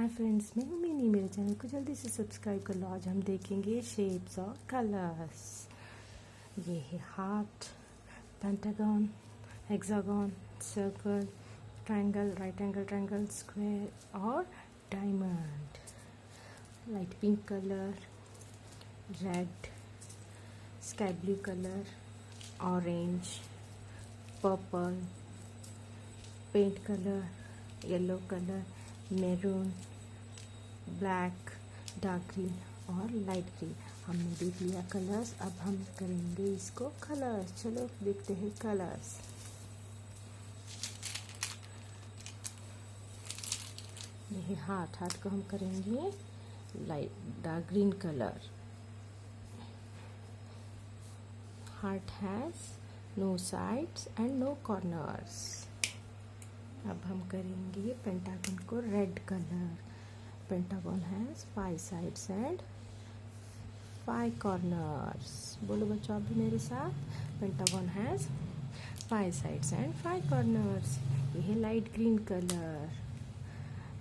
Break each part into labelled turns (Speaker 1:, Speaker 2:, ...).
Speaker 1: Hi friends, मैं हूँ mini. मेरे चैनल को जल्दी से सब्सक्राइब कर लो। आज हम देखेंगे शेप्स और कलर्स। ये है heart, pentagon, hexagon, circle, triangle, right angle triangle, square और diamond. Light pink colour, red, sky blue colour, orange, purple, paint colour, yellow colour, maroon, black, dark green और लाइट ग्रीन। हमने देख लिया colours, अब हम करेंगे इसको कलर्स। चलो देखते हैं कलर्स। ये हार्ट को हम करेंगे light dark green colour. Heart has no sides and no corners. अब हम करेंगे पेंटागन को red colour. Pentagon has 5 sides and 5 corners। बोलो बच्चों आप भी मेरे साथ। Pentagon has 5 sides and 5 corners। ये है light green colour.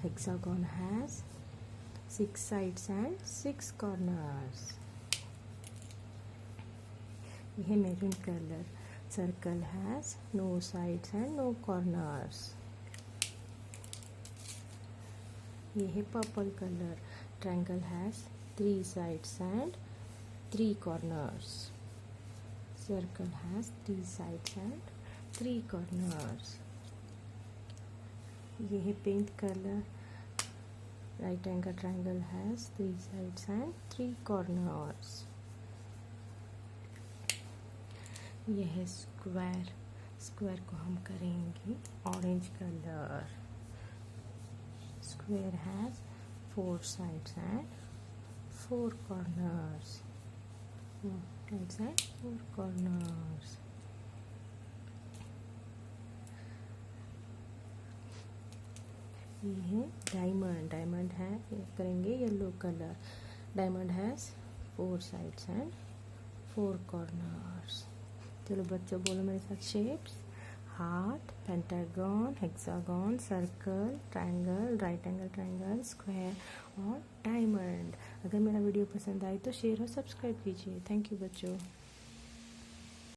Speaker 1: Hexagon has 6 sides and 6 corners। ये है maroon colour. Circle has no sides and no corners। ये है purple colour. Triangle has 3 sides and 3 corners। Circle has 3 sides and 3 corners। ये है pink colour. Right angle triangle has 3 sides and 3 corners। ये है square. Square को हम करेंगे orange colour. Square has 4 sides and 4 corners। 4 sides and 4 corners। ये है diamond. Diamond है, ये करेंगे yellow colour. Diamond has 4 sides and 4 corners। चलो बच्चों बोलो मेरे साथ shapes. Heart, pentagon, hexagon, circle, triangle, right angle triangle, square और डायमंड। अगर मेरा वीडियो पसंद आए तो शेयर और सब्सक्राइब कीजिए। थैंक यू बच्चों।